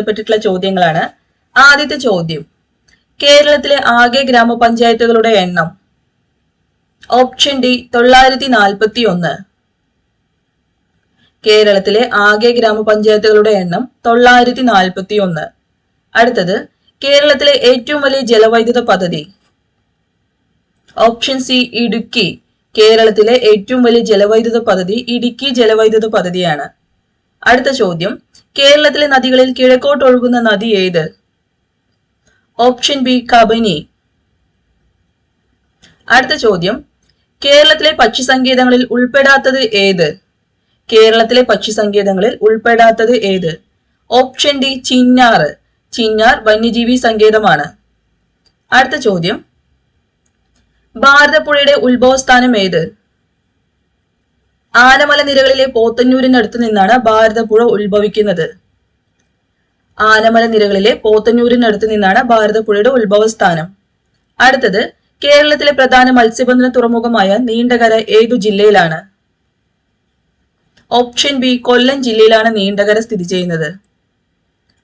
ബന്ധപ്പെട്ടിട്ടുള്ള ചോദ്യങ്ങളാണ്. ആദ്യത്തെ ചോദ്യം, കേരളത്തിലെ ആകെ ഗ്രാമപഞ്ചായത്തുകളുടെ എണ്ണം? Option D 941. കേരളത്തിലെ ആകെ ഗ്രാമപഞ്ചായത്തുകളുടെ എണ്ണം 941. അടുത്തത്, കേരളത്തിലെ ഏറ്റവും വലിയ ജലവൈദ്യുത പദ്ധതി? Option C Idukki. കേരളത്തിലെ ഏറ്റവും വലിയ ജലവൈദ്യുത പദ്ധതി ഇടുക്കി ജലവൈദ്യുത പദ്ധതിയാണ്. അടുത്ത ചോദ്യം, കേരളത്തിലെ നദികളിൽ കിഴക്കോട്ട് ഒഴുകുന്ന നദി ഏത്? Option B Kabani. അടുത്ത ചോദ്യം, കേരളത്തിലെ പക്ഷി സങ്കേതങ്ങളിൽ ഉൾപ്പെടാത്തത് ഏത്? കേരളത്തിലെ പക്ഷി സങ്കേതങ്ങളിൽ ഉൾപ്പെടാത്തത് ഏത്? Option D Chinnar. ചിന്നാർ വന്യജീവി സങ്കേതമാണ്. അടുത്ത ചോദ്യം, ഭാരതപ്പുഴയുടെ ഉത്ഭവസ്ഥാനം ഏത്? ആനമല നിരകളിലെ പോത്തന്നൂരിനടുത്ത് നിന്നാണ് ഭാരതപ്പുഴ ഉത്ഭവിക്കുന്നത്. ആനമല നിരകളിലെ പോത്തന്നൂരിനടുത്ത് നിന്നാണ് ഭാരതപ്പുഴയുടെ ഉത്ഭവസ്ഥാനം. അടുത്തത്, കേരളത്തിലെ പ്രധാന മത്സ്യബന്ധന തുറമുഖമായ നീണ്ടകര ഏതു ജില്ലയിലാണ്? ഓപ്ഷൻ ബി കൊല്ലം ജില്ലയിലാണ് നീണ്ടകര സ്ഥിതി ചെയ്യുന്നത്.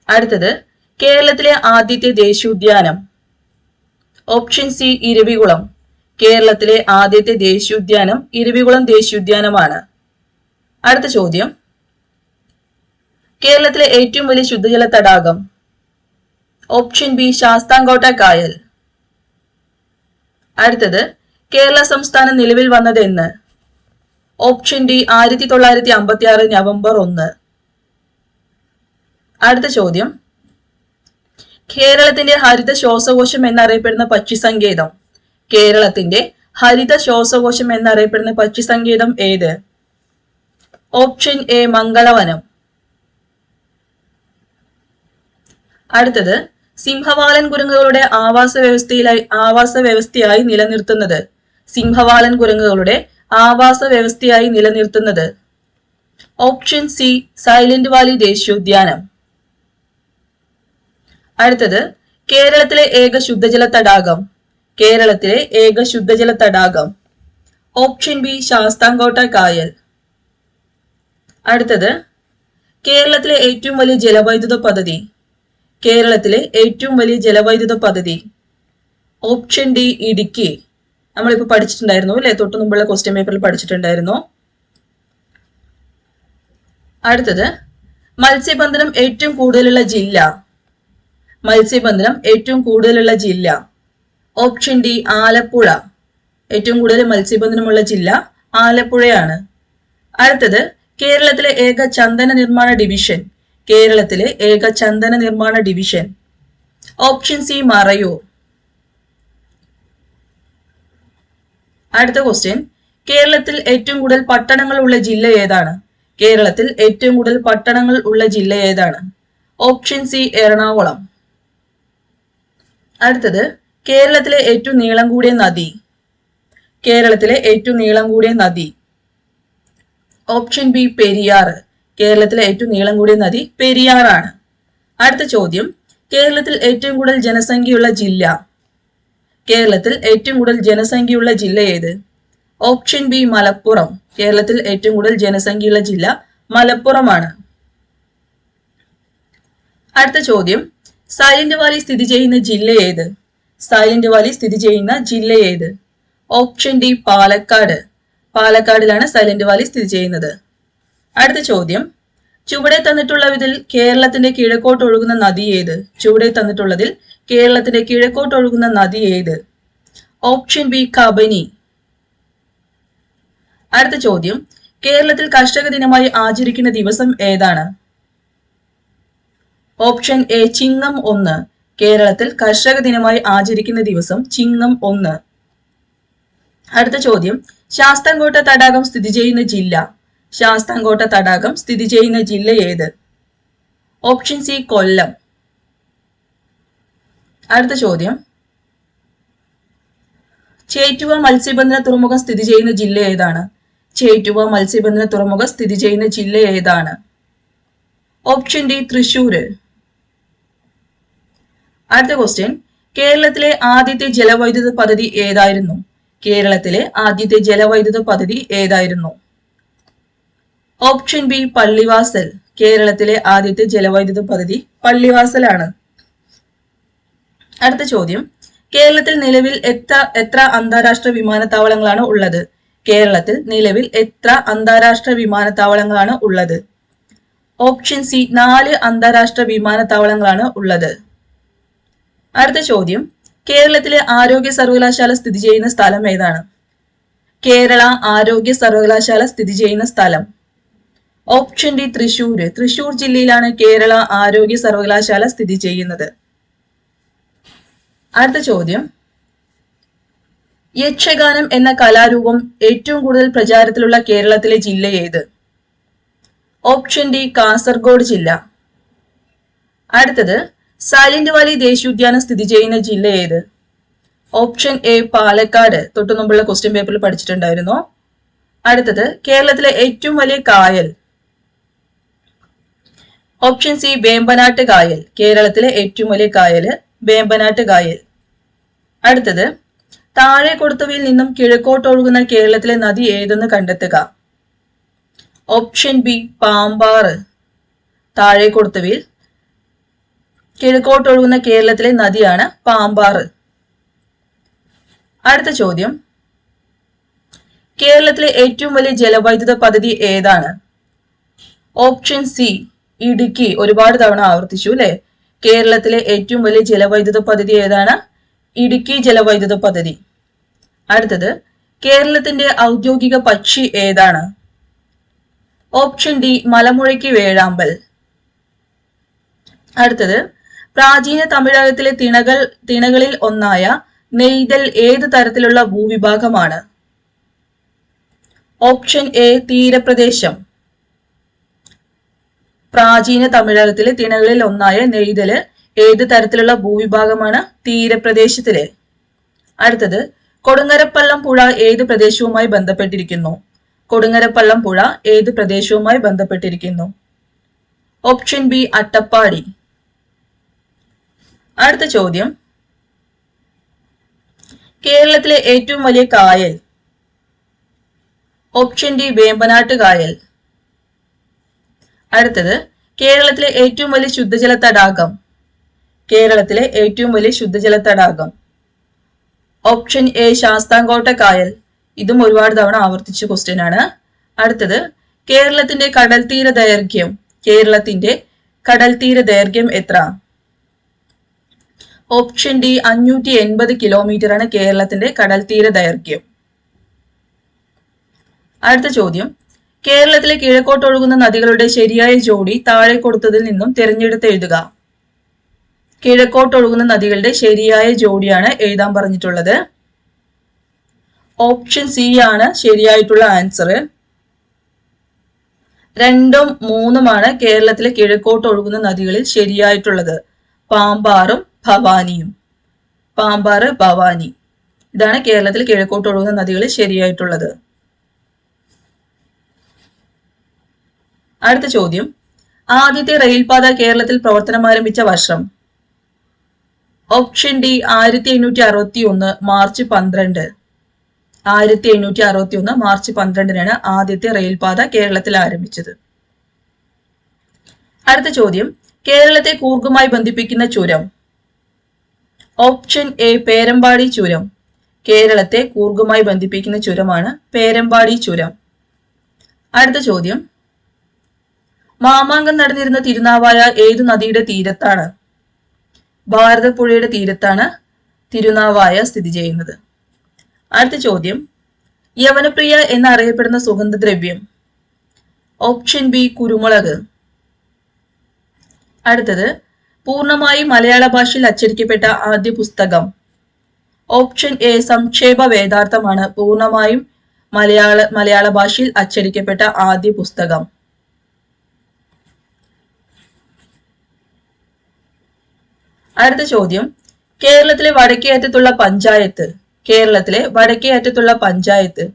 അടുത്തത്, കേരളത്തിലെ ആദ്യത്തെ ദേശീയോദ്യാനം? Option C Eravikulam. കേരളത്തിലെ ആദ്യത്തെ ദേശീയോദ്യാനം ഇരവികുളം ദേശീയോദ്യാനമാണ്. അടുത്ത ചോദ്യം, കേരളത്തിലെ ഏറ്റവും വലിയ ശുദ്ധജല തടാകം? ഓപ്ഷൻ ബി ശാസ്താംകോട്ട കായൽ. അടുത്തത്, കേരള സംസ്ഥാനം നിലവിൽ വന്നത് എന്ന്? Option D 1956 November 1. അടുത്ത ചോദ്യം, കേരളത്തിന്റെ ഹരിത ശ്വാസകോശം എന്നറിയപ്പെടുന്ന പക്ഷി സങ്കേതം? കേരളത്തിന്റെ ഹരിത ശ്വാസകോശം എന്നറിയപ്പെടുന്ന പക്ഷി സങ്കേതം ഏത്? Option A Mangalavanam. അടുത്തത്, സിംഹവാലൻ കുരങ്ങുകളുടെ ആവാസ വ്യവസ്ഥയായി നിലനിർത്തുന്നത്? സിംഹവാലൻ കുരങ്ങുകളുടെ ആവാസ വ്യവസ്ഥയായി നിലനിർത്തുന്നത്? ഓപ്ഷൻ സി സൈലന്റ് വാലി ദേശീയോദ്യാനം. അടുത്തത്, കേരളത്തിലെ ഏക ശുദ്ധജല തടാകം? കേരളത്തിലെ ഏക ശുദ്ധജല തടാകം? ഓപ്ഷൻ ബി ശാസ്താംകോട്ട കായൽ. അടുത്തത്, കേരളത്തിലെ ഏറ്റവും വലിയ ജലവൈദ്യുത പദ്ധതി? കേരളത്തിലെ ഏറ്റവും വലിയ ജലവൈദ്യുത പദ്ധതി? Option D Idukki. നമ്മളിപ്പോ പഠിച്ചിട്ടുണ്ടായിരുന്നു അല്ലെ, തൊട്ടു മുമ്പുള്ള ക്വസ്റ്റ്യൻ പേപ്പറിൽ പഠിച്ചിട്ടുണ്ടായിരുന്നു. അടുത്തത്, മത്സ്യബന്ധനം ഏറ്റവും കൂടുതലുള്ള ജില്ല? മത്സ്യബന്ധനം ഏറ്റവും കൂടുതലുള്ള ജില്ല? Option D Alappuzha. ഏറ്റവും കൂടുതൽ മത്സ്യബന്ധനമുള്ള ജില്ല ആലപ്പുഴയാണ്. അടുത്തത്, കേരളത്തിലെ ഏക ചന്ദന നിർമ്മാണ ഡിവിഷൻ? കേരളത്തിലെ ഏക ചന്ദന നിർമ്മാണ ഡിവിഷൻ? Option C Marayur. അടുത്ത ക്വസ്റ്റ്യൻ, കേരളത്തിൽ ഏറ്റവും കൂടുതൽ പട്ടണങ്ങൾ ഉള്ള ജില്ല ഏതാണ്? കേരളത്തിൽ ഏറ്റവും കൂടുതൽ പട്ടണങ്ങൾ ഉള്ള ജില്ല ഏതാണ്? Option C Ernakulam. അടുത്തത്, കേരളത്തിലെ ഏറ്റവും നീളം കൂടിയ നദി? കേരളത്തിലെ ഏറ്റവും നീളം കൂടിയ നദി? Option B Periyar. കേരളത്തിലെ ഏറ്റവും നീളം കൂടിയ നദി പെരിയാറാണ്. അടുത്ത ചോദ്യം, കേരളത്തിൽ ഏറ്റവും കൂടുതൽ ജനസംഖ്യയുള്ള ജില്ല? കേരളത്തിൽ ഏറ്റവും കൂടുതൽ ജനസംഖ്യയുള്ള ജില്ല ഏത്? Option B Malappuram. കേരളത്തിൽ ഏറ്റവും കൂടുതൽ ജനസംഖ്യയുള്ള ജില്ല മലപ്പുറമാണ്. അടുത്ത ചോദ്യം, സൈലന്റ് വാലി സ്ഥിതി ചെയ്യുന്ന ജില്ല ഏത്? സൈലന്റ് വാലി സ്ഥിതി ചെയ്യുന്ന ജില്ല ഏത്? Option D Palakkad. പാലക്കാടിലാണ് സൈലന്റ് വാലി സ്ഥിതി ചെയ്യുന്നത്. അടുത്ത ചോദ്യം, ചുവടെ തന്നിട്ടുള്ളതിൽ കേരളത്തിന്റെ കിഴക്കോട്ട് ഒഴുകുന്ന നദി ഏത്? ചുവടെ തന്നിട്ടുള്ളതിൽ കേരളത്തിന്റെ കിഴക്കോട്ട് ഒഴുകുന്ന നദി ഏത്? Option B Kabani. അടുത്ത ചോദ്യം, കേരളത്തിൽ കർഷക ദിനമായി ആചരിക്കുന്ന ദിവസം ഏതാണ്? Option A Chingam 1. കേരളത്തിൽ കർഷക ദിനമായി ആചരിക്കുന്ന ദിവസം ചിങ്ങം 1. അടുത്ത ചോദ്യം, ശാസ്താംകോട്ട തടാകം സ്ഥിതി ചെയ്യുന്ന ജില്ല? ശാസ്താംകോട്ട തടാകം സ്ഥിതി ചെയ്യുന്ന ജില്ല ഏത്? ഓപ്ഷൻ സി കൊല്ലം. അടുത്ത ചോദ്യം, ചേറ്റുവ മത്സ്യബന്ധന തുറമുഖം സ്ഥിതി ചെയ്യുന്ന ജില്ല ഏതാണ്? ചേറ്റുവ മത്സ്യബന്ധന തുറമുഖം സ്ഥിതി ചെയ്യുന്ന ജില്ല ഏതാണ്? Option D Thrissur. അടുത്ത ക്വസ്റ്റ്യൻ, കേരളത്തിലെ ആദ്യത്തെ ജലവൈദ്യുത പദ്ധതി ഏതായിരുന്നു? കേരളത്തിലെ ആദ്യത്തെ ജലവൈദ്യുത പദ്ധതി ഏതായിരുന്നു? Option B Pallivasal. കേരളത്തിലെ ആദ്യത്തെ ജലവൈദ്യുത പദ്ധതി പള്ളിവാസലാണ്. അടുത്ത ചോദ്യം, കേരളത്തിൽ നിലവിൽ എത്ര അന്താരാഷ്ട്ര വിമാനത്താവളങ്ങളാണ് ഉള്ളത്? കേരളത്തിൽ നിലവിൽ എത്ര അന്താരാഷ്ട്ര വിമാനത്താവളങ്ങളാണ് ഉള്ളത്? ഓപ്ഷൻ സി 4 അന്താരാഷ്ട്ര വിമാനത്താവളങ്ങളാണ് ഉള്ളത്. അടുത്ത ചോദ്യം, കേരളത്തിലെ ആരോഗ്യ സർവകലാശാല സ്ഥിതി ചെയ്യുന്ന സ്ഥലം ഏതാണ്? കേരള ആരോഗ്യ സർവകലാശാല സ്ഥിതി ചെയ്യുന്ന സ്ഥലം. Option D Thrissur. തൃശൂർ ജില്ലയിലാണ് കേരള ആരോഗ്യ സർവകലാശാല സ്ഥിതി ചെയ്യുന്നത്. അടുത്ത ചോദ്യം, യക്ഷഗാനം എന്ന കലാരൂപം ഏറ്റവും കൂടുതൽ പ്രചാരത്തിലുള്ള കേരളത്തിലെ ജില്ല ഏത്? ഓപ്ഷൻ ഡി കാസർഗോഡ് ജില്ല. അടുത്തത്, സൈലന്റ് വാലി ദേശീയോദ്യാനം സ്ഥിതി ചെയ്യുന്ന ജില്ല ഏത്? Option A Palakkad. തൊട്ടു മുമ്പുള്ള ക്വസ്റ്റ്യൻ പേപ്പറിൽ പഠിച്ചിട്ടുണ്ടായിരുന്നു. അടുത്തത്, കേരളത്തിലെ ഏറ്റവും വലിയ കായൽ? ഓപ്ഷൻ സി വേമ്പനാട്ട് കായൽ. കേരളത്തിലെ ഏറ്റവും വലിയ കായല് വേമ്പനാട്ട് കായൽ. അടുത്തത്, താഴെ കൊടുത്തവയിൽ നിന്നും കിഴക്കോട്ടൊഴുകുന്ന കേരളത്തിലെ നദി ഏതെന്ന് കണ്ടെത്തുക. Option B Pambar. താഴെ കൊടുത്തവയിൽ കിഴക്കോട്ടൊഴുകുന്ന കേരളത്തിലെ നദിയാണ് പാമ്പാറ്. അടുത്ത ചോദ്യം, കേരളത്തിലെ ഏറ്റവും വലിയ ജലവൈദ്യുത പദ്ധതി ഏതാണ്? Option C Idukki. ഒരുപാട് തവണ ആവർത്തിച്ചു അല്ലെ. കേരളത്തിലെ ഏറ്റവും വലിയ ജലവൈദ്യുത പദ്ധതി ഏതാണ്? ഇടുക്കി ജലവൈദ്യുത പദ്ധതി. അടുത്തത്, കേരളത്തിന്റെ ഔദ്യോഗിക പക്ഷി ഏതാണ്? ഓപ്ഷൻ ഡി മലമുഴക്കി വേഴാമ്പൽ. അടുത്തത്, പ്രാചീന തമിഴകത്തിലെ തിണകളിൽ ഒന്നായ നെയ്തൽ ഏത് തരത്തിലുള്ള ഭൂവിഭാഗമാണ്? Option A തീരപ്രദേശം. പ്രാചീന തമിഴകത്തിലെ തിണകളിൽ ഒന്നായ നെയ്തല് ഏത് തരത്തിലുള്ള ഭൂവിഭാഗമാണ്? തീരപ്രദേശത്തിലെ. അടുത്തത്, കൊടുങ്ങരപ്പള്ളം പുഴ ഏത് പ്രദേശവുമായി ബന്ധപ്പെട്ടിരിക്കുന്നു? കൊടുങ്ങരപ്പള്ളം പുഴ ഏത് പ്രദേശവുമായി ബന്ധപ്പെട്ടിരിക്കുന്നു? Option B Attappadi. അടുത്ത ചോദ്യം, കേരളത്തിലെ ഏറ്റവും വലിയ കായൽ? ഓപ്ഷൻ ഡി വേമ്പനാട്ട് കായൽ. അടുത്തത്, കേരളത്തിലെ ഏറ്റവും വലിയ ശുദ്ധജല തടാകം? കേരളത്തിലെ ഏറ്റവും വലിയ ശുദ്ധജല തടാകം. ഓപ്ഷൻ എ ശാസ്താംകോട്ട കായൽ. ഇതും ഒരുപാട് തവണ ആവർത്തിച്ച ക്വസ്റ്റ്യൻ ആണ്. അടുത്തത്, കേരളത്തിന്റെ കടൽ തീര ദൈർഘ്യം? കേരളത്തിന്റെ കടൽ തീര ദൈർഘ്യം എത്ര? ഓപ്ഷൻ ഡി 580 കിലോമീറ്റർ ആണ് കേരളത്തിന്റെ കടൽ തീര ദൈർഘ്യം. അടുത്ത ചോദ്യം, കേരളത്തിലെ കിഴക്കോട്ടൊഴുകുന്ന നദികളുടെ ശരിയായ ജോഡി താഴെ കൊടുത്തതിൽ നിന്നും തിരഞ്ഞെടുത്ത് എഴുതുക. കിഴക്കോട്ടൊഴുകുന്ന നദികളുടെ ശരിയായ ജോഡിയാണ് എഴുതാൻ പറഞ്ഞിട്ടുള്ളത്. ഓപ്ഷൻ സി ആണ് ശരിയായിട്ടുള്ള ആൻസർ. 2ഉം 3ഉമാണ് കേരളത്തിലെ കിഴക്കോട്ടൊഴുകുന്ന നദികളിൽ ശരിയായിട്ടുള്ളത്. പാമ്പാറും ഭവാനിയും. പാമ്പാറ്, ഭവാനി. ഇതാണ് കേരളത്തിൽ കിഴക്കോട്ടൊഴുകുന്ന നദികളിൽ ശരിയായിട്ടുള്ളത്. അടുത്ത ചോദ്യം, ആദ്യത്തെ റെയിൽപാത കേരളത്തിൽ പ്രവർത്തനം ആരംഭിച്ച വർഷം? Option D 1861 March 12. 1861 മാർച്ച് 12-നാണ് ആദ്യത്തെ റെയിൽപാത കേരളത്തിൽ ആരംഭിച്ചത്. അടുത്ത ചോദ്യം, കേരളത്തെ കൂർഗുമായി ബന്ധിപ്പിക്കുന്ന ചുരം? ഓപ്ഷൻ എ പേരമ്പാടി ചുരം. കേരളത്തെ കൂർഗുമായി ബന്ധിപ്പിക്കുന്ന ചുരമാണ് പേരമ്പാടി ചുരം. അടുത്ത ചോദ്യം, മാമാങ്കം നടന്നിരുന്ന തിരുനാവായ ഏതു നദിയുടെ തീരത്താണ്? ഭാരതപ്പുഴയുടെ തീരത്താണ് തിരുനാവായ സ്ഥിതി ചെയ്യുന്നത്. അടുത്ത ചോദ്യം, യവനപ്രിയ എന്നറിയപ്പെടുന്ന സുഗന്ധദ്രവ്യം? ഓപ്ഷൻ ബി കുരുമുളക്. അടുത്തത്, പൂർണ്ണമായും മലയാള ഭാഷയിൽ അച്ചടിക്കപ്പെട്ട ആദ്യ പുസ്തകം? ഓപ്ഷൻ എ സംക്ഷേപ വേദാർത്ഥമാണ് പൂർണ്ണമായും മലയാള ഭാഷയിൽ അച്ചടിക്കപ്പെട്ട ആദ്യ പുസ്തകം. അടുത്ത ചോദ്യം, കേരളത്തിലെ വടക്കേ അറ്റത്തുള്ള പഞ്ചായത്ത്? കേരളത്തിലെ വടക്കേ അറ്റത്തുള്ള പഞ്ചായത്ത്?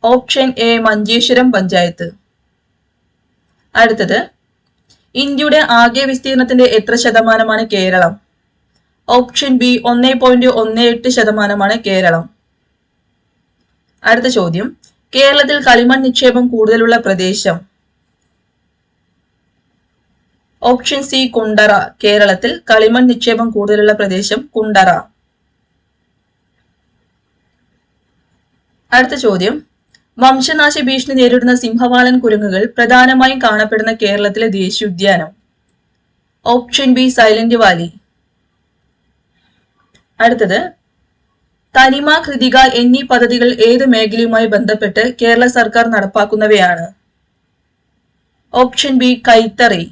Option A Manjeshwaram panchayat. അടുത്തത്, ഇന്ത്യയുടെ ആകെ വിസ്തീർണത്തിന്റെ എത്ര ശതമാനമാണ് കേരളം? Option B 1.18% Keralam. അടുത്ത ചോദ്യം, കേരളത്തിൽ കളിമൺ നിക്ഷേപം കൂടുതലുള്ള പ്രദേശം? Option C Kundara. കേരളത്തിൽ കളിമൺ നിക്ഷേപം കൂടുതലുള്ള പ്രദേശം കുണ്ടറ. അടുത്ത ചോദ്യം, വംശനാശ ഭീഷണി നേരിടുന്ന സിംഹവാലൻ കുരങ്ങുകൾ പ്രധാനമായും കാണപ്പെടുന്ന കേരളത്തിലെ ദേശീയോദ്യാനം. Option B silent Valley. അടുത്തത്, തനിമ, കൃതിക എന്നീ പദ്ധതികൾ ഏത് മേഖലയുമായി ബന്ധപ്പെട്ട് കേരള സർക്കാർ നടപ്പാക്കുന്നവയാണ്? ഓപ്ഷൻ ബി കൈത്തറി.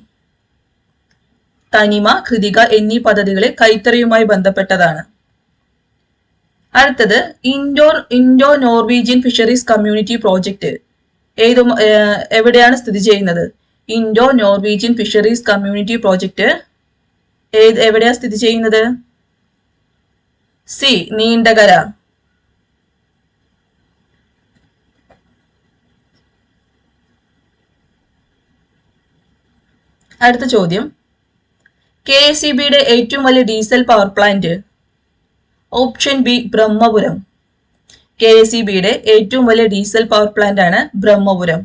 തനിമ, കൃതിക എന്നീ പദ്ധതികൾ കൈത്തറിയുമായി ബന്ധപ്പെട്ടതാണ്. അടുത്തത്, Indo Norwegian fisheries community project എവിടെയാണ് സ്ഥിതി ചെയ്യുന്നത്? Indo Norwegian fisheries community project എവിടെയാണ് സ്ഥിതി ചെയ്യുന്നത്? സി നീണ്ടകര. അടുത്ത ചോദ്യം, KSEBയുടെ ഏറ്റവും വലിയ diesel power plant. Option B Brahmapuram. KSEBയുടെ ഏറ്റവും വലിയ ഡീസൽ പവർ പ്ലാന്റ് ആണ് ബ്രഹ്മപുരം.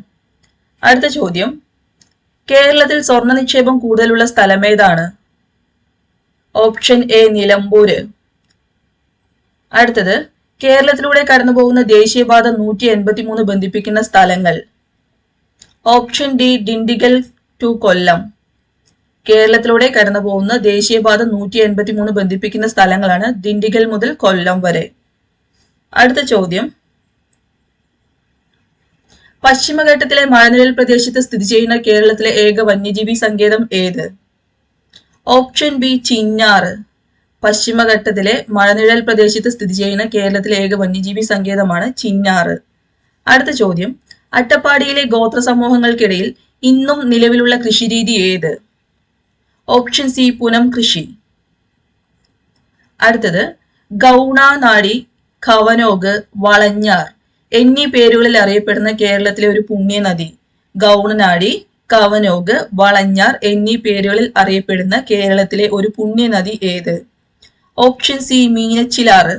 അടുത്ത ചോദ്യം, കേരളത്തിൽ സ്വർണ്ണ നിക്ഷേപം കൂടുതലുള്ള സ്ഥലം ഏതാണ്? Option A Nilambur. അടുത്തത്, കേരളത്തിലൂടെ കടന്നുപോകുന്ന ദേശീയപാത 183 ബന്ധിപ്പിക്കുന്ന സ്ഥലങ്ങൾ. ഓപ്ഷൻ ഡി ഡിണ്ടിഗൽ ടു കൊല്ലം. കേരളത്തിലൂടെ കടന്നുപോകുന്ന ദേശീയപാത 183 ബന്ധിപ്പിക്കുന്ന സ്ഥലങ്ങളാണ് ഡിണ്ടിഗൽ മുതൽ കൊല്ലം വരെ. അടുത്ത ചോദ്യം, പശ്ചിമഘട്ടത്തിലെ മലനിഴൽ പ്രദേശത്ത് സ്ഥിതി ചെയ്യുന്ന കേരളത്തിലെ ഏക വന്യജീവി സങ്കേതം ഏത്? Option B Chinnar. പശ്ചിമഘട്ടത്തിലെ മലനിഴൽ പ്രദേശത്ത് സ്ഥിതി ചെയ്യുന്ന കേരളത്തിലെ ഏക വന്യജീവി സങ്കേതമാണ് ചിന്നാറ്. അടുത്ത ചോദ്യം, അട്ടപ്പാടിയിലെ ഗോത്ര സമൂഹങ്ങൾക്കിടയിൽ ഇന്നും നിലവിലുള്ള കൃഷിരീതി ഏത്? ഓപ്ഷൻ സി പുനം കൃഷി. അടുത്തത്, ഗൗണാനാടി, ഖവനോഗ്, വളഞ്ഞാർ എന്നീ പേരുകളിൽ അറിയപ്പെടുന്ന കേരളത്തിലെ ഒരു പുണ്യനദി. ഗൗണനാടി, കവനോഗ്, വളഞ്ഞാർ എന്നീ പേരുകളിൽ അറിയപ്പെടുന്ന കേരളത്തിലെ ഒരു പുണ്യനദി ഏത്? Option C Meenachilar.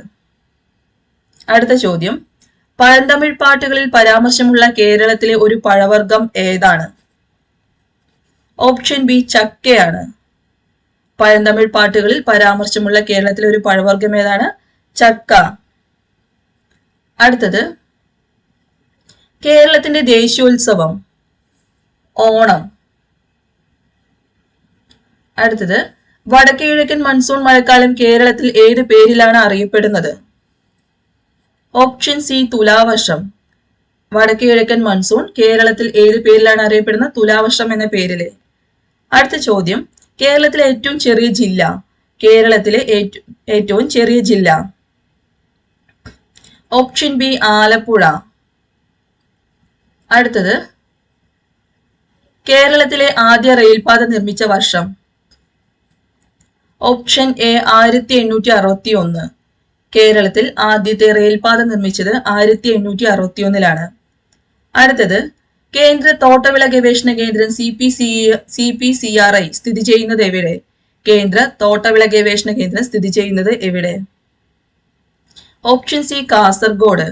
അടുത്ത ചോദ്യം, പഴന്തമിഴ് പാട്ടുകളിൽ പരാമർശമുള്ള കേരളത്തിലെ ഒരു പഴവർഗം ഏതാണ്? ഓപ്ഷൻ ബി ചക്കയാണ്. പഴന്തമിഴ് പാട്ടുകളിൽ പരാമർശമുള്ള കേരളത്തിലെ ഒരു പഴവർഗം ഏതാണ്? ചക്ക. അടുത്തത്, കേരളത്തിന്റെ ദേശീയോത്സവം. ഓണം. അടുത്തത്, വടക്കേ കിഴക്കൻ മൺസൂൺ മഴക്കാലം കേരളത്തിൽ ഏത് പേരിലാണ് അറിയപ്പെടുന്നത്? ഓപ്ഷൻ സി തുലാവർഷം. വടക്കേ കിഴക്കൻ മൺസൂൺ കേരളത്തിൽ ഏത് പേരിലാണ് അറിയപ്പെടുന്നത്? തുലാവർഷം എന്ന പേരില്. അടുത്ത ചോദ്യം, കേരളത്തിലെ ഏറ്റവും ചെറിയ ജില്ല. കേരളത്തിലെ ഏറ്റവും ചെറിയ ജില്ല. Option B Alappuzha. അടുത്തത്, കേരളത്തിലെ ആദ്യ റെയിൽപാത നിർമ്മിച്ച വർഷം. Option A 1861. കേരളത്തിൽ ആദ്യത്തെ റെയിൽപാത നിർമ്മിച്ചത് 1861. അടുത്തത്, കേന്ദ്ര തോട്ടവിള ഗവേഷണ കേന്ദ്രം CPCRI സ്ഥിതി ചെയ്യുന്നത് എവിടെ? കേന്ദ്ര തോട്ടവിള ഗവേഷണ കേന്ദ്രം സ്ഥിതി ചെയ്യുന്നത് എവിടെ? Option C Kasaragod.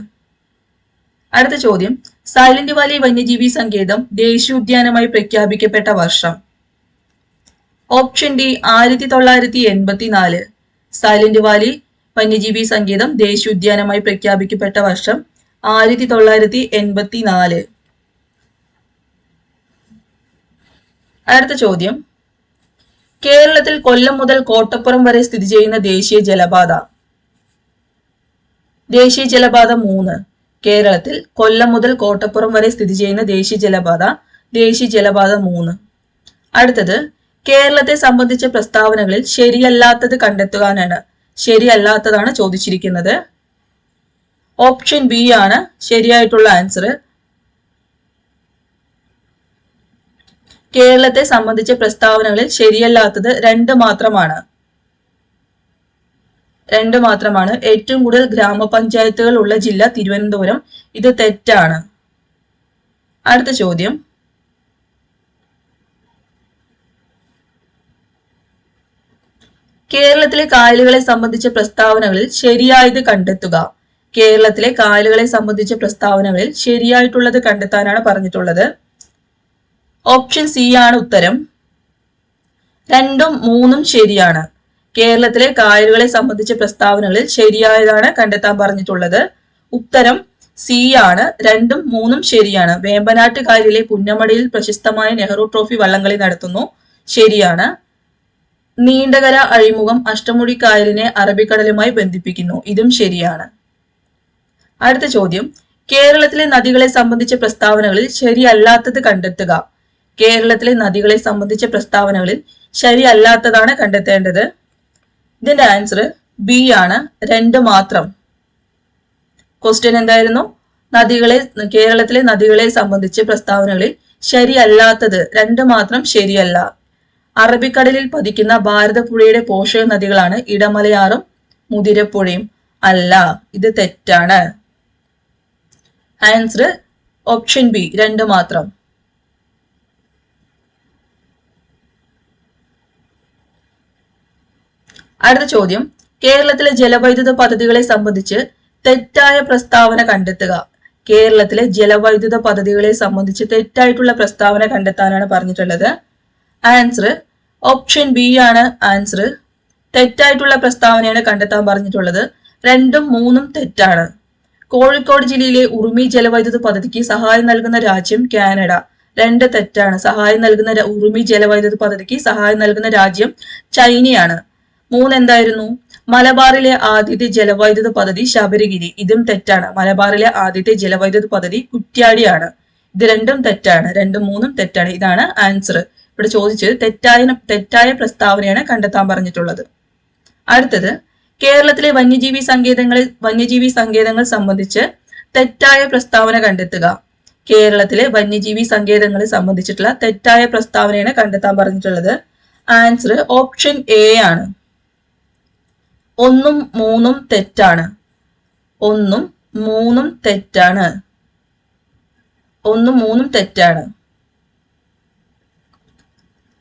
അടുത്ത ചോദ്യം, സൈലന്റ് വാലി വന്യജീവി സങ്കേതം ദേശീയോദ്യാനമായി പ്രഖ്യാപിക്കപ്പെട്ട വർഷം. Option D 1984. സൈലന്റ് വാലി വന്യജീവി സങ്കേതം ദേശീയോദ്യാനമായി പ്രഖ്യാപിക്കപ്പെട്ട വർഷം 1984. അടുത്ത ചോദ്യം, കേരളത്തിൽ കൊല്ലം മുതൽ കോട്ടപ്പുറം വരെ സ്ഥിതി ചെയ്യുന്ന ദേശീയ ജലപാത. ദേശീയ ജലപാത 3. കേരളത്തിൽ കൊല്ലം മുതൽ കോട്ടപ്പുറം വരെ സ്ഥിതി ചെയ്യുന്ന ദേശീയ ജലപാത 3. അടുത്തത്, കേരളത്തെ സംബന്ധിച്ച പ്രസ്താവനകളിൽ ശരിയല്ലാത്തത് കണ്ടെത്തുവാനാണ്. ശരിയല്ലാത്തതാണ് ചോദിച്ചിരിക്കുന്നത്. ഓപ്ഷൻ ബി ആണ് ശരിയായിട്ടുള്ള ആൻസർ. കേരളത്തെ സംബന്ധിച്ച പ്രസ്താവനകളിൽ ശരിയല്ലാത്തത് 2 മാത്രമാണ്. ഏറ്റവും കൂടുതൽ ഗ്രാമപഞ്ചായത്തുകൾ ഉള്ള ജില്ല തിരുവനന്തപുരം. ഇത് തെറ്റാണ്. അടുത്ത ചോദ്യം, കേരളത്തിലെ കായലുകളെ സംബന്ധിച്ച പ്രസ്താവനകളിൽ ശരിയായത് കണ്ടെത്തുക. കേരളത്തിലെ കായലുകളെ സംബന്ധിച്ച പ്രസ്താവനകളിൽ ശരിയായിട്ടുള്ളത് കണ്ടെത്താനാണ് പറഞ്ഞിട്ടുള്ളത്. ഓപ്ഷൻ സി ആണ് ഉത്തരം. രണ്ടും മൂന്നും ശരിയാണ്. കേരളത്തിലെ കായലുകളെ സംബന്ധിച്ച പ്രസ്താവനകളിൽ ശരിയായതാണ് കണ്ടെത്താൻ പറഞ്ഞിട്ടുള്ളത്. ഉത്തരം സി ആണ്. രണ്ടും മൂന്നും ശരിയാണ്. വേമ്പനാട്ട് കായലിലെ പുന്നമടയിൽ പ്രശസ്തമായ നെഹ്റു ട്രോഫി വള്ളംകളി നടത്തുന്നു. ശരിയാണ്. നീണ്ടകര അഴിമുഖം അഷ്ടമുടി കായലിനെ അറബിക്കടലുമായി ബന്ധിപ്പിക്കുന്നു. ഇതും ശരിയാണ്. അടുത്ത ചോദ്യം, കേരളത്തിലെ നദികളെ സംബന്ധിച്ച പ്രസ്താവനകളിൽ ശരിയല്ലാത്തത് കണ്ടെത്തുക. കേരളത്തിലെ നദികളെ സംബന്ധിച്ച പ്രസ്താവനകളിൽ ശരിയല്ലാത്തതാണ് കണ്ടെത്തേണ്ടത്. ഇതിന്റെ ആൻസർ ബി ആണ്. രണ്ട് മാത്രം. ക്വസ്റ്റ്യൻ എന്തായിരുന്നു? കേരളത്തിലെ നദികളെ സംബന്ധിച്ച് പ്രസ്താവനകളിൽ ശരിയല്ലാത്തത് രണ്ട് മാത്രം ശരിയല്ല. അറബിക്കടലിൽ പതിക്കുന്ന ഭാരതപ്പുഴയുടെ പോഷക നദികളാണ് ഇടമലയാറും മുതിരപ്പുഴയും. അല്ല, ഇത് തെറ്റാണ്. ആൻസർ ഓപ്ഷൻ ബി, രണ്ട് മാത്രം. അടുത്ത ചോദ്യം, കേരളത്തിലെ ജലവൈദ്യുത പദ്ധതികളെ സംബന്ധിച്ച് തെറ്റായ പ്രസ്താവന കണ്ടെത്തുക. കേരളത്തിലെ ജലവൈദ്യുത പദ്ധതികളെ സംബന്ധിച്ച് തെറ്റായിട്ടുള്ള പ്രസ്താവന കണ്ടെത്താനാണ് പറഞ്ഞിട്ടുള്ളത്. ആൻസർ ഓപ്ഷൻ ബി ആണ് ആൻസർ. തെറ്റായിട്ടുള്ള പ്രസ്താവനയാണ് കണ്ടെത്താൻ പറഞ്ഞിട്ടുള്ളത്. രണ്ടും മൂന്നും തെറ്റാണ്. കോഴിക്കോട് ജില്ലയിലെ ഉറുമി ജലവൈദ്യുത പദ്ധതിക്ക് സഹായം നൽകുന്ന രാജ്യം കാനഡ. രണ്ട് തെറ്റാണ്. ഉറുമി ജലവൈദ്യുത പദ്ധതിക്ക് സഹായം നൽകുന്ന രാജ്യം ചൈനയാണ്. മൂന്ന് എന്തായിരുന്നു? മലബാറിലെ ആദ്യത്തെ ജലവൈദ്യുത പദ്ധതി ശബരിഗിരി. ഇതും തെറ്റാണ്. മലബാറിലെ ആദ്യത്തെ ജലവൈദ്യുത പദ്ധതി കുറ്റ്യാടിയാണ്. ഇത് രണ്ടും തെറ്റാണ്. രണ്ടും മൂന്നും തെറ്റാണ്. ഇതാണ് ആൻസർ. ഇവിടെ ചോദിച്ചത് തെറ്റായ പ്രസ്താവനയാണ് കണ്ടെത്താൻ പറഞ്ഞിട്ടുള്ളത്. അടുത്തത്, കേരളത്തിലെ വന്യജീവി സങ്കേതങ്ങൾ സംബന്ധിച്ച് തെറ്റായ പ്രസ്താവന കണ്ടെത്തുക. കേരളത്തിലെ വന്യജീവി സങ്കേതങ്ങളെ സംബന്ധിച്ചിട്ടുള്ള തെറ്റായ പ്രസ്താവനയാണ് കണ്ടെത്താൻ പറഞ്ഞിട്ടുള്ളത്. ആൻസർ ഓപ്ഷൻ എ ആണ്. ഒന്നും മൂന്നും തെറ്റാണ്. ഒന്നും മൂന്നും തെറ്റാണ്. ഒന്നും മൂന്നും തെറ്റാണ്.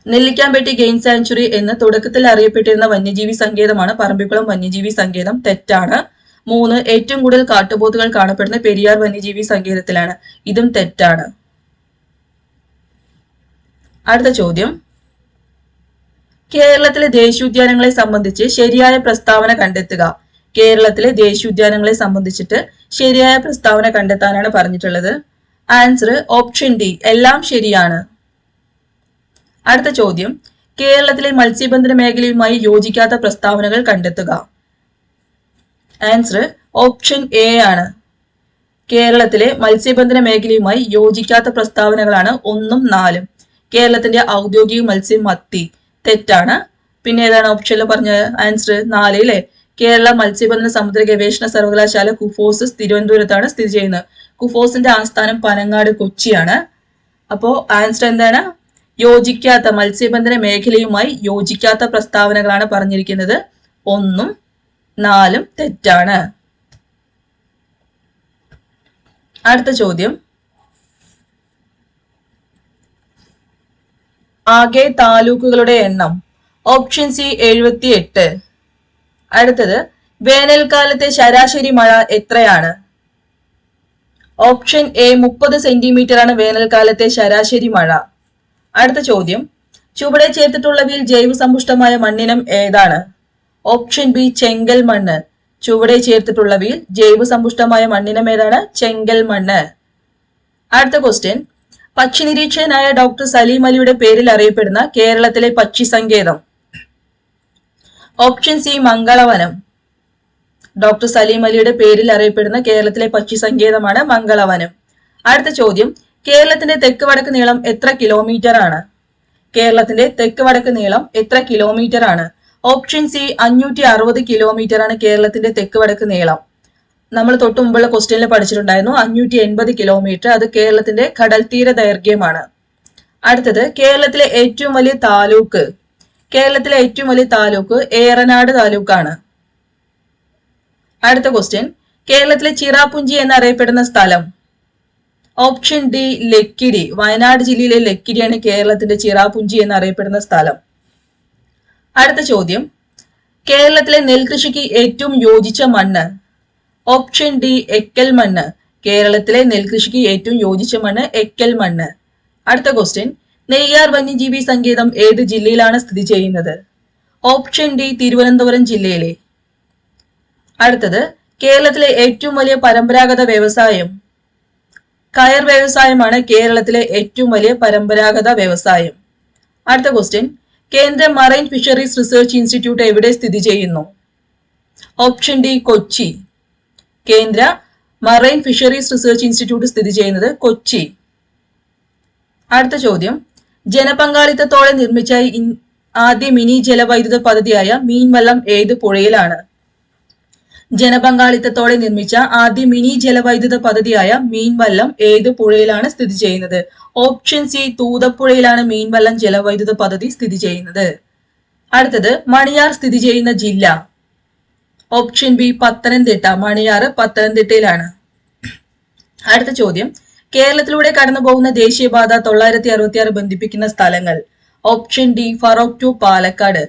നെല്ലിക്കാമ്പെട്ടി ഗെയിം സാങ്ച്വറി എന്ന് തുടക്കത്തിൽ അറിയപ്പെട്ടിരുന്ന വന്യജീവി സങ്കേതമാണ് പറമ്പിക്കുളം വന്യജീവി സങ്കേതം. തെറ്റാണ്. 3, ഏറ്റവും കൂടുതൽ കാട്ടുപോത്തുകൾ കാണപ്പെടുന്ന പെരിയാർ വന്യജീവി സങ്കേതത്തിലാണ്. ഇതും തെറ്റാണ്. അടുത്ത ചോദ്യം, കേരളത്തിലെ ദേശീയോദ്യാനങ്ങളെ സംബന്ധിച്ച് ശരിയായ പ്രസ്താവന കണ്ടെത്തുക. കേരളത്തിലെ ദേശീയോദ്യാനങ്ങളെ സംബന്ധിച്ചിട്ട് ശരിയായ പ്രസ്താവന കണ്ടെത്താനാണ് പറഞ്ഞിട്ടുള്ളത്. ആൻസർ ഓപ്ഷൻ ഡി, എല്ലാം ശരിയാണ്. അടുത്ത ചോദ്യം, കേരളത്തിലെ മത്സ്യബന്ധന മേഖലയുമായി യോജിക്കാത്ത പ്രസ്താവനകൾ കണ്ടെത്തുക. ആൻസർ ഓപ്ഷൻ എ ആണ്. കേരളത്തിലെ മത്സ്യബന്ധന മേഖലയുമായി യോജിക്കാത്ത പ്രസ്താവനകളാണ് 1ഉം 4ഉം. കേരളത്തിന്റെ ഔദ്യോഗിക മത്സ്യം മത്തി. തെറ്റാണ്. പിന്നെ ഏതാണ് ഓപ്ഷനിൽ പറഞ്ഞ ആൻസർ? 4 അല്ലേ? കേരള മത്സ്യബന്ധന സമുദ്ര ഗവേഷണ സർവകലാശാല കുഫോസ് തിരുവനന്തപുരത്താണ് സ്ഥിതി ചെയ്യുന്നത്. കുഫോസിന്റെ ആസ്ഥാനം പനങ്ങാട്, കൊച്ചിയാണ്. അപ്പോ ആൻസർ എന്താണ്? യോജിക്കാത്ത, മത്സ്യബന്ധന മേഖലയുമായി യോജിക്കാത്ത പ്രസ്താവനകളാണ് പറഞ്ഞിരിക്കുന്നത്. 1ഉം 4ഉം തെറ്റാണ്. അടുത്ത ചോദ്യം, ആകെ താലൂക്കുകളുടെ എണ്ണം. Option C 78. അടുത്തത്, വേനൽക്കാലത്തെ ശരാശരി മഴ എത്രയാണ്? ഓപ്ഷൻ എ 30 സെന്റിമീറ്റർ ആണ് വേനൽക്കാലത്തെ ശരാശരി മഴ. അടുത്ത ചോദ്യം, ചുവടെ ചേർത്തിട്ടുള്ളവയിൽ ജൈവസമ്പുഷ്ടമായ മണ്ണിനം ഏതാണ്? ഓപ്ഷൻ ബി ചെങ്കൽ മണ്ണ്. ചുവടെ ചേർത്തിട്ടുള്ളവയിൽ ജൈവസമ്പുഷ്ടമായ മണ്ണിനം ഏതാണ്? ചെങ്കൽ മണ്ണ്. അടുത്ത ക്വസ്റ്റ്യൻ, പക്ഷി നിരീക്ഷകനായ ഡോക്ടർ സലീം അലിയുടെ പേരിൽ അറിയപ്പെടുന്ന കേരളത്തിലെ പക്ഷി സങ്കേതം. Option C Mangalavanam. Doctor Salim അലിയുടെ പേരിൽ അറിയപ്പെടുന്ന കേരളത്തിലെ പക്ഷി സങ്കേതമാണ് മംഗളവനം. അടുത്ത ചോദ്യം, കേരളത്തിന്റെ തെക്ക് വടക്ക് നീളം എത്ര കിലോമീറ്റർ ആണ്? കേരളത്തിന്റെ തെക്ക് വടക്ക് നീളം എത്ര കിലോമീറ്റർ ആണ്? ഓപ്ഷൻ സി 560 കിലോമീറ്റർ ആണ് കേരളത്തിന്റെ തെക്ക് വടക്ക് നീളം. നമ്മൾ തൊട്ട് മുമ്പുള്ള ക്വസ്റ്റ്യനിൽ പഠിച്ചിട്ടുണ്ടായിരുന്നു 580 കിലോമീറ്റർ. അത് കേരളത്തിന്റെ കടൽ തീര ദൈർഘ്യമാണ്. അടുത്തത്, കേരളത്തിലെ ഏറ്റവും വലിയ താലൂക്ക്. കേരളത്തിലെ ഏറ്റവും വലിയ താലൂക്ക് ഏറനാട് താലൂക്കാണ്. അടുത്ത ക്വസ്റ്റ്യൻ, കേരളത്തിലെ ചിറാപുഞ്ചി എന്നറിയപ്പെടുന്ന സ്ഥലം. Option D Lakkidi. വയനാട് ജില്ലയിലെ ലക്കിടിയാണ് കേരളത്തിന്റെ ചിറാപുഞ്ചി എന്നറിയപ്പെടുന്ന സ്ഥലം. അടുത്ത ചോദ്യം, കേരളത്തിലെ നെൽകൃഷിക്ക് ഏറ്റവും യോജിച്ച മണ്ണ്. ഓപ്ഷൻ ഡി എക്കൽ മണ്ണ്. കേരളത്തിലെ നെൽകൃഷിക്ക് ഏറ്റവും യോജിച്ച മണ്ണ് എക്കൽ മണ്ണ്. അടുത്ത ക്വസ്റ്റ്യൻ, നെയ്യാർ വന്യജീവി സങ്കേതം ഏത് ജില്ലയിലാണ് സ്ഥിതി ചെയ്യുന്നത്? ഓപ്ഷൻ ഡി തിരുവനന്തപുരം ജില്ലയിലെ. അടുത്തത് കേരളത്തിലെ ഏറ്റവും വലിയ പരമ്പരാഗത വ്യവസായം. കയർ വ്യവസായമാണ് കേരളത്തിലെ ഏറ്റവും വലിയ പരമ്പരാഗത വ്യവസായം. അടുത്ത ക്വസ്റ്റ്യൻ, കേന്ദ്ര മറൈൻ ഫിഷറീസ് റിസർച്ച് ഇൻസ്റ്റിറ്റ്യൂട്ട് എവിടെ സ്ഥിതി ചെയ്യുന്നു? Option D Kochi. കേന്ദ്ര മറൈൻ ഫിഷറീസ് റിസർച്ച് ഇൻസ്റ്റിറ്റ്യൂട്ട് സ്ഥിതി ചെയ്യുന്നത് കൊച്ചി. അടുത്ത ചോദ്യം, ജനപങ്കാളിത്തത്തോടെ നിർമ്മിച്ച ആദ്യ മിനി ജലവൈദ്യുത പദ്ധതിയായ മീൻവല്ലം ഏത് പുഴയിലാണ്? ജനപങ്കാളിത്തത്തോടെ നിർമ്മിച്ച ആദ്യ മിനി ജലവൈദ്യുത പദ്ധതിയായ മീൻവല്ലം ഏത് പുഴയിലാണ് സ്ഥിതി ചെയ്യുന്നത്? ഓപ്ഷൻ സി തൂതപ്പുഴയിലാണ് മീൻവല്ലം ജലവൈദ്യുത പദ്ധതി സ്ഥിതി ചെയ്യുന്നത്. അടുത്തത്, മണിയാർ സ്ഥിതി ചെയ്യുന്ന ജില്ല. Option B Pathanamthitta. മണിയാർ പത്തനംതിട്ടയിലാണ്. അടുത്ത ചോദ്യം, കേരളത്തിലൂടെ കടന്നു പോകുന്ന ദേശീയപാത 966 ബന്ധിപ്പിക്കുന്ന സ്ഥലങ്ങൾ. Option D Feroke to Palakkad.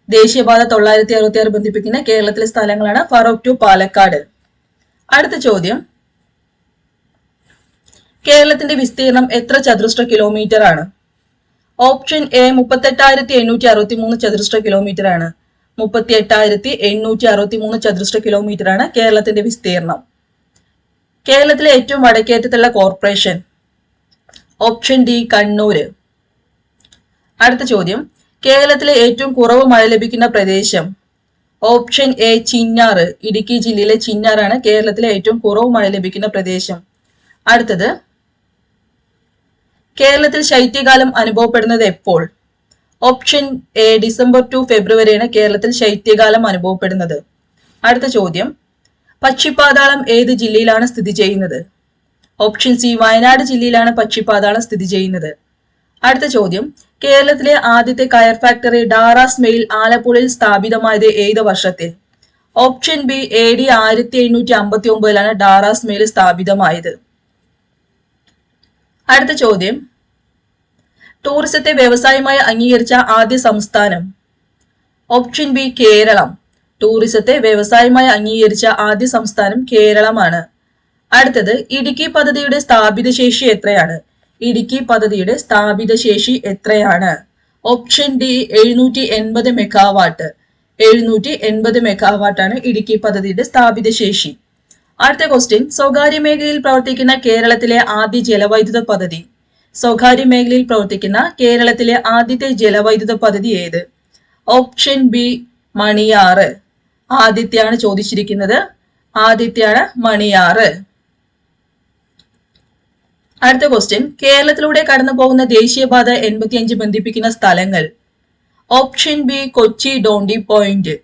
ദേശീയപാത 966 ബന്ധിപ്പിക്കുന്ന കേരളത്തിലെ സ്ഥലങ്ങളാണ് ഫറോക്ക് ടു പാലക്കാട്. അടുത്ത ചോദ്യം, കേരളത്തിന്റെ വിസ്തീർണം എത്ര ചതുരശ്ര കിലോമീറ്റർ ആണ്? ഓപ്ഷൻ എ 38,863 ചതുരശ്ര കിലോമീറ്റർ ആണ്. 38,863 ചതുരശ്ര കിലോമീറ്റർ ആണ് കേരളത്തിന്റെ വിസ്തീർണം. കേരളത്തിലെ ഏറ്റവും വടക്കേറ്റത്തുള്ള കോർപ്പറേഷൻ. Option D Kannur. അടുത്ത ചോദ്യം, കേരളത്തിലെ ഏറ്റവും കുറവ് മഴ ലഭിക്കുന്ന പ്രദേശം. Option A Chinnar. ഇടുക്കി ജില്ലയിലെ ചിന്നാറാണ് കേരളത്തിലെ ഏറ്റവും കുറവ് മഴ ലഭിക്കുന്ന പ്രദേശം. അടുത്തത്, കേരളത്തിൽ ശൈത്യകാലം അനുഭവപ്പെടുന്നത് എപ്പോൾ? ഓപ്ഷൻ എ ഡിസംബർ ടു ഫെബ്രുവരിയാണ് കേരളത്തിൽ ശൈത്യകാലം അനുഭവപ്പെടുന്നത്. അടുത്ത ചോദ്യം, പക്ഷിപ്പാതാളം ഏത് ജില്ലയിലാണ് സ്ഥിതി ചെയ്യുന്നത്? ഓപ്ഷൻ സി വയനാട് ജില്ലയിലാണ് പക്ഷിപ്പാതാളം സ്ഥിതി ചെയ്യുന്നത്. അടുത്ത ചോദ്യം, കേരളത്തിലെ ആദ്യത്തെ കയർ ഫാക്ടറി ഡാറാസ് മെയിൽ ആലപ്പുഴയിൽ സ്ഥാപിതമായത് ഏത് വർഷത്തിൽ? Option B AD 1859 Darragh Smail സ്ഥാപിതമായത്. അടുത്ത ചോദ്യം, ടൂറിസത്തെ വ്യവസായമായി അംഗീകരിച്ച ആദ്യ സംസ്ഥാനം. Option B Keralam. ടൂറിസത്തെ വ്യവസായമായി അംഗീകരിച്ച ആദ്യ സംസ്ഥാനം കേരളമാണ്. അടുത്തത്, ഇടുക്കി പദ്ധതിയുടെ സ്ഥാപിത ശേഷി എത്രയാണ്? ഇടുക്കി പദ്ധതിയുടെ സ്ഥാപിത ശേഷി എത്രയാണ്? Option D 780 megawatt. 780 മെഗാവാട്ട് ആണ് ഇടുക്കി പദ്ധതിയുടെ സ്ഥാപിത ശേഷി. അടുത്ത ക്വസ്റ്റ്യൻ, സ്വകാര്യ മേഖലയിൽ പ്രവർത്തിക്കുന്ന കേരളത്തിലെ ആദ്യ ജലവൈദ്യുത പദ്ധതി. സ്വകാര്യ മേഖലയിൽ പ്രവർത്തിക്കുന്ന കേരളത്തിലെ ആദ്യത്തെ ജലവൈദ്യുത പദ്ധതി ഏത്? Option B Maniyar. ആദ്യത്തെയാണ് ചോദിച്ചിരിക്കുന്നത്. ആദ്യത്തെയാണ് മണിയാറ്. അടുത്ത ക്വസ്റ്റ്യൻ, കേരളത്തിലൂടെ കടന്നു പോകുന്ന ദേശീയപാത 85 ബന്ധിപ്പിക്കുന്ന സ്ഥലങ്ങൾ. ഓപ്ഷൻ ബി കൊച്ചി ഡോണ്ടി പോയിന്റ്.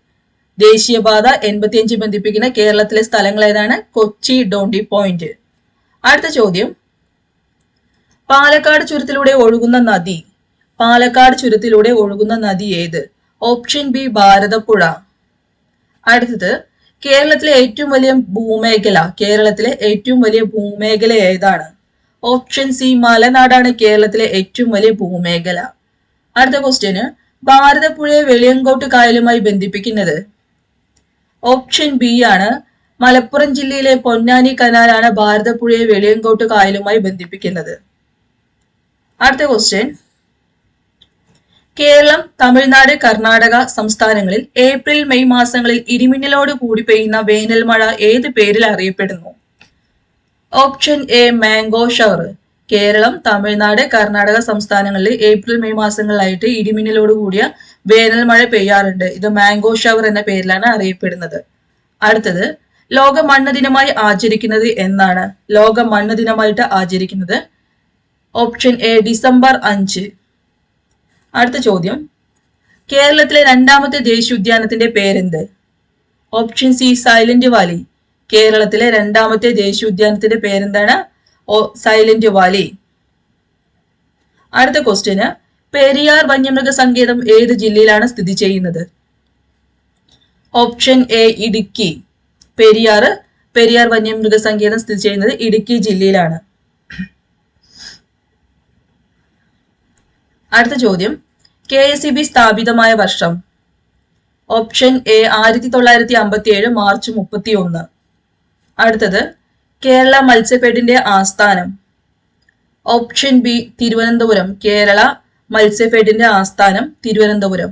ദേശീയപാത 85 ബന്ധിപ്പിക്കുന്ന കേരളത്തിലെ സ്ഥലങ്ങൾ ഏതാണ്? കൊച്ചി ഡോണ്ടി പോയിന്റ്. അടുത്ത ചോദ്യം, പാലക്കാട് ചുരത്തിലൂടെ ഒഴുകുന്ന നദി. പാലക്കാട് ചുരത്തിലൂടെ ഒഴുകുന്ന നദി ഏത്? Option B Bharathappuzha. അടുത്തത്, കേരളത്തിലെ ഏറ്റവും വലിയ ഭൂമേഖല. കേരളത്തിലെ ഏറ്റവും വലിയ ഭൂമേഖല ഏതാണ്? ഓപ്ഷൻ സി മലനാടാണ് കേരളത്തിലെ ഏറ്റവും വലിയ ഭൂമേഖല. അടുത്ത ക്വസ്റ്റ്യന്, ഭാരതപ്പുഴയെ വെളിയങ്കോട്ട് കായലുമായി ബന്ധിപ്പിക്കുന്നത്. ഓപ്ഷൻ ബി ആണ്. മലപ്പുറം ജില്ലയിലെ പൊന്നാനി കനാലാണ് ഭാരതപ്പുഴയെ വെളിയങ്കോട്ട് കായലുമായി ബന്ധിപ്പിക്കുന്നത്. അടുത്ത ക്വസ്റ്റ്യൻ, കേരളം, തമിഴ്നാട്, കർണാടക സംസ്ഥാനങ്ങളിൽ ഏപ്രിൽ മെയ് മാസങ്ങളിൽ ഇടിമിന്നലോട് കൂടി പെയ്യുന്ന വേനൽ മഴ ഏത് പേരിൽ അറിയപ്പെടുന്നു? Option A mango shower. Keralam, Tamil Nadu, Karnataka സംസ്ഥാനങ്ങളിൽ ഏപ്രിൽ മെയ് മാസങ്ങളിലായിട്ട് ഇടിമിന്നലോട് കൂടിയ വേനൽ മഴ പെയ്യാറുണ്ട്. ഇത് മാംഗോ ഷവർ എന്ന പേരിലാണ് അറിയപ്പെടുന്നത്. അടുത്തത്, ലോക മണ്ണ് ദിനമായി ആചരിക്കുന്നത് എന്നാണ്? ലോക മണ്ണ് ദിനമായിട്ട് ആചരിക്കുന്നത് ഓപ്ഷൻ എ ഡിസംബർ 5. അടുത്ത ചോദ്യം, കേരളത്തിലെ രണ്ടാമത്തെ ദേശീയോദ്യാനത്തിന്റെ പേരെന്ത്? Option C silent Valley. കേരളത്തിലെ രണ്ടാമത്തെ ദേശീയോദ്യാനത്തിന്റെ പേരെന്താണ്? Silent Valley. അടുത്ത ക്വസ്റ്റ്യന്, പെരിയാർ വന്യമൃഗ സങ്കേതം ഏത് ജില്ലയിലാണ് സ്ഥിതി ചെയ്യുന്നത്? Option A Idukki. പെരിയാർ വന്യമൃഗ സങ്കേതം സ്ഥിതി ചെയ്യുന്നത് ഇടുക്കി ജില്ലയിലാണ്. അടുത്ത ചോദ്യം, KSEB സ്ഥാപിതമായ വർഷം. Option A 1957 March 31. അടുത്തത്, കേരള മത്സ്യഫെഡിന്റെ ആസ്ഥാനം. Option B Thiruvananthapuram. കേരള മത്സ്യഫെഡിന്റെ ആസ്ഥാനം തിരുവനന്തപുരം.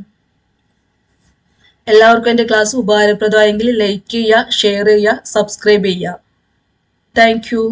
എല്ലാവർക്കും എൻ്റെ ക്ലാസ് ഉപകാരപ്രദമായെങ്കിൽ ലൈക്ക് ചെയ്യുക, ഷെയർ ചെയ്യുക, സബ്സ്ക്രൈബ് ചെയ്യുക. Thank U.